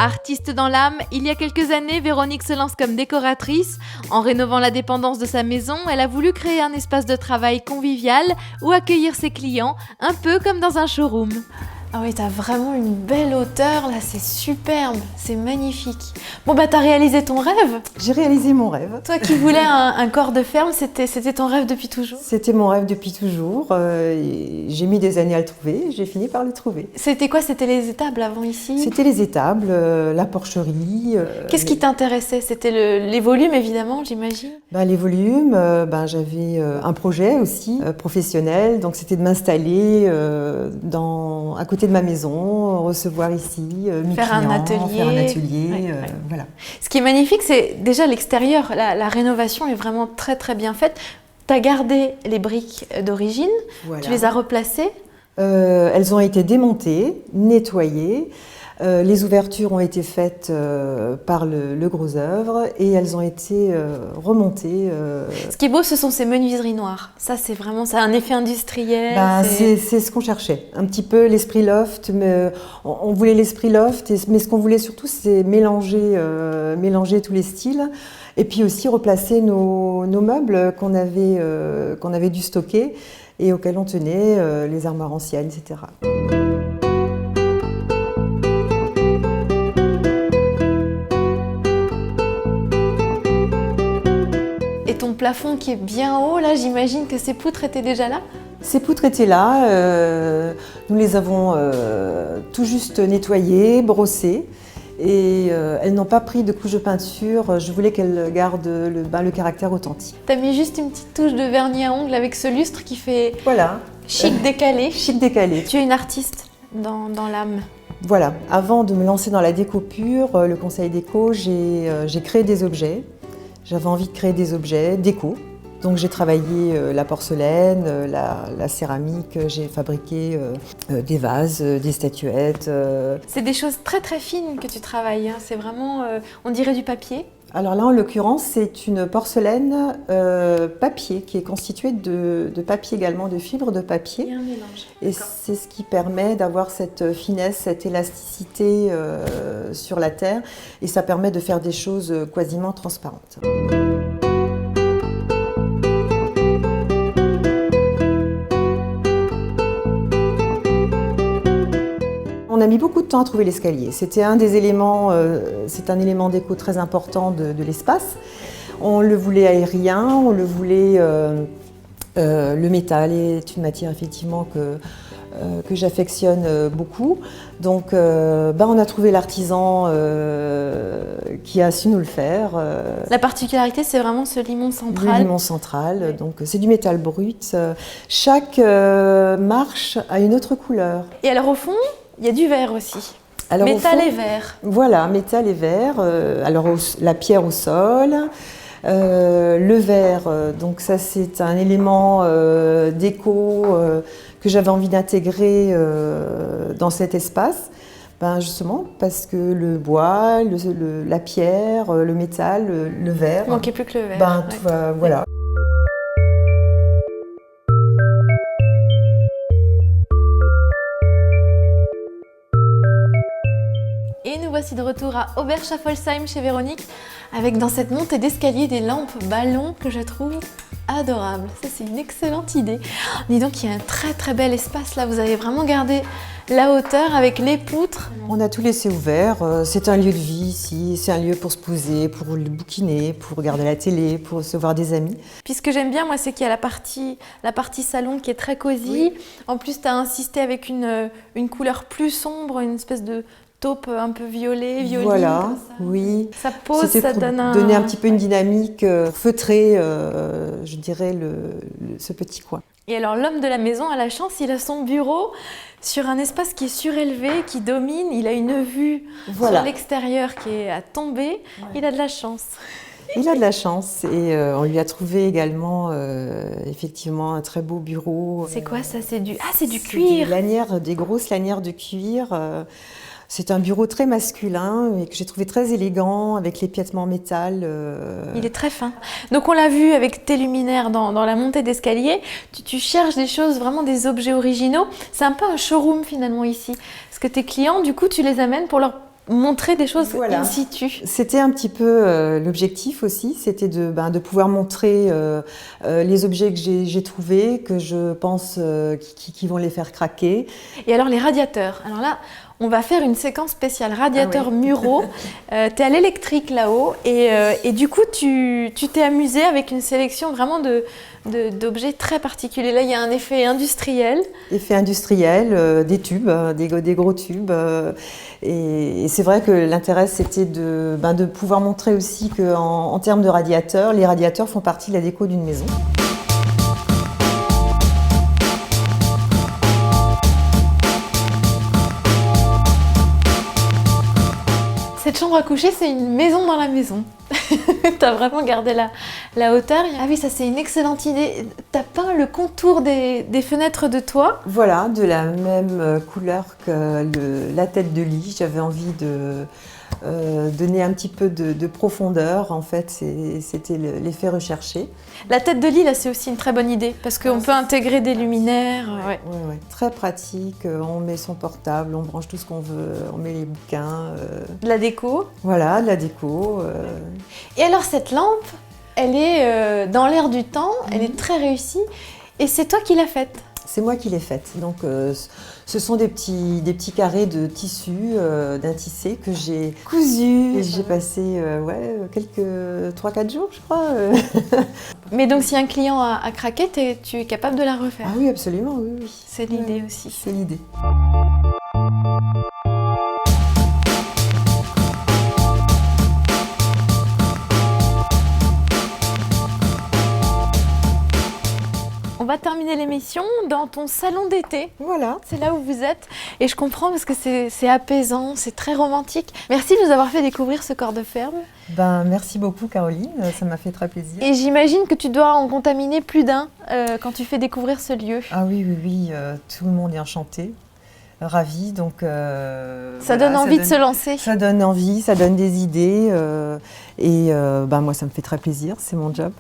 Artiste dans l'âme, il y a quelques années, Véronique se lance comme décoratrice. En rénovant la dépendance de sa maison, elle a voulu créer un espace de travail convivial où accueillir ses clients, un peu comme dans un showroom. Ah oui, t'as vraiment une belle hauteur, là, c'est superbe, c'est magnifique. Bon bah t'as réalisé ton rêve. J'ai réalisé mon rêve. Toi qui voulais un corps de ferme, c'était ton rêve depuis toujours? C'était mon rêve depuis toujours. J'ai mis des années à le trouver, j'ai fini par le trouver. C'était quoi? C'était les étables avant ici? C'était les étables, la porcherie. Qu'est-ce qui t'intéressait? C'était les volumes évidemment, j'imagine? Les volumes, j'avais un projet aussi professionnel, donc c'était de m'installer à côté de ma maison, recevoir ici mes faire clients, un atelier. Faire un atelier, Ouais. voilà. Ce qui est magnifique, c'est déjà l'extérieur. La rénovation est vraiment très très bien faite. Tu as gardé les briques d'origine, Voilà. tu les as replacées. Elles ont été démontées, nettoyées. Les ouvertures ont été faites par le gros œuvre et elles ont été remontées. Ce qui est beau, ce sont ces menuiseries noires. Ça, c'est vraiment un effet industriel. C'est ce qu'on cherchait, un petit peu l'esprit loft. Mais on voulait l'esprit loft, mais ce qu'on voulait surtout, c'est mélanger tous les styles. Et puis aussi replacer nos meubles qu'on avait dû stocker et auxquels on tenait, les armoires anciennes, etc. Et ton plafond qui est bien haut, là, j'imagine que ces poutres étaient déjà là? Ces poutres étaient là, nous les avons tout juste nettoyées, brossées. Et elles n'ont pas pris de couche de peinture, je voulais qu'elles gardent le caractère authentique. T'as mis juste une petite touche de vernis à ongles avec ce lustre qui fait voilà. Chic décalé. Chic décalé. Tu es une artiste dans l'âme. Voilà, avant de me lancer dans la déco pure, le conseil déco, j'ai créé des objets. J'avais envie de créer des objets déco. Donc j'ai travaillé la porcelaine, la céramique, j'ai fabriqué des vases, des statuettes. C'est des choses très très fines que tu travailles, hein. C'est vraiment, on dirait du papier. Alors là, en l'occurrence, c'est une porcelaine papier qui est constituée de papier également, de fibres de papier. Il y a un mélange. Et c'est ce qui permet d'avoir cette finesse, cette élasticité sur la terre. Et ça permet de faire des choses quasiment transparentes. On a mis beaucoup de temps à trouver l'escalier. C'était un des éléments, c'est un élément déco très important de l'espace. On le voulait aérien, on le voulait... le métal est une matière effectivement que j'affectionne beaucoup. Donc on a trouvé l'artisan qui a su nous le faire. La particularité, c'est vraiment ce limon central. Le limon central, oui. Donc c'est du métal brut. Chaque marche a une autre couleur. Et alors au fond, il y a du verre aussi. Alors, métal et verre. Voilà, métal et verre. Alors la pierre au sol. Le verre, donc ça c'est un élément déco que j'avais envie d'intégrer dans cet espace. Justement parce que le bois, la pierre, le métal, le verre. Il manquait plus que le verre. Voilà. Et nous voici de retour à Oberschaffolsheim chez Véronique, avec dans cette montée d'escalier des lampes ballons que je trouve adorables. Ça, c'est une excellente idée. Dis donc, il y a un très très bel espace là, vous avez vraiment gardé la hauteur avec les poutres. On a tout laissé ouvert, c'est un lieu de vie ici, c'est un lieu pour se poser, pour le bouquiner, pour regarder la télé, pour recevoir des amis. Puis ce que j'aime bien, moi, c'est qu'il y a la partie salon qui est très cosy. Oui. En plus, tu as insisté avec une couleur plus sombre, une espèce de taupe un peu violine. Voilà, oui. Ça pose, ça donne donner un petit peu une dynamique feutrée, je dirais, ce petit coin. Et alors l'homme de la maison a la chance, il a son bureau sur un espace qui est surélevé, qui domine, il a une vue sur l'extérieur qui est à tomber, ouais. Il a de la chance. Il a de la chance et on lui a trouvé également effectivement un très beau bureau. C'est quoi ça? C'est du cuir? Des grosses lanières de cuir. C'est un bureau très masculin et que j'ai trouvé très élégant avec les piétements en métal. Il est très fin. Donc on l'a vu avec tes luminaires dans la montée d'escalier, tu cherches des choses, vraiment des objets originaux. C'est un peu un showroom finalement ici. Parce que tes clients, du coup, tu les amènes pour leur montrer des choses Voilà. in situ. C'était un petit peu l'objectif aussi, c'était de pouvoir montrer les objets que j'ai trouvés, que je pense qui vont les faire craquer. Et alors les radiateurs, alors là on va faire une séquence spéciale radiateurs muraux. Tu es à l'électrique là-haut et du coup tu t'es amusé avec une sélection vraiment d'objets très particuliers. Là il y a un effet industriel. Effet industriel, des tubes, des gros tubes. Et c'est vrai que l'intérêt c'était de pouvoir montrer aussi qu'en termes de radiateurs, les radiateurs font partie de la déco d'une maison. Cette chambre à coucher, c'est une maison dans la maison. T'as vraiment gardé la hauteur. Ah oui, ça c'est une excellente idée. T'as peint le contour des fenêtres de toit. Voilà, de la même couleur que la tête de lit. J'avais envie de donner un petit peu de profondeur. En fait, c'était l'effet recherché. La tête de lit, là, c'est aussi une très bonne idée parce qu'on peut intégrer des luminaires. Ouais. Très pratique. On met son portable, on branche tout ce qu'on veut, on met les bouquins. De la déco. Voilà, de la déco. Et alors, cette lampe, elle est dans l'air du temps, elle est très réussie. Et c'est toi qui l'as faite? C'est moi qui l'ai faite. Donc, ce sont des petits carrés de tissu d'un tissé que j'ai cousu. Et j'ai passé quelques 3-4 jours, je crois. Mais donc, si un client a craqué, tu es capable de la refaire? Ah oui, absolument, oui. C'est l'idée aussi. C'est l'idée. On va terminer l'émission dans ton salon d'été. Voilà. C'est là où vous êtes. Et je comprends parce que c'est apaisant, c'est très romantique. Merci de nous avoir fait découvrir ce corps de ferme. Merci beaucoup Caroline, ça m'a fait très plaisir. Et j'imagine que tu dois en contaminer plus d'un quand tu fais découvrir ce lieu. Ah oui, tout le monde est enchanté, ravi. Donc, ça donne envie de se lancer. Ça donne envie, ça donne des idées. Moi, ça me fait très plaisir, c'est mon job.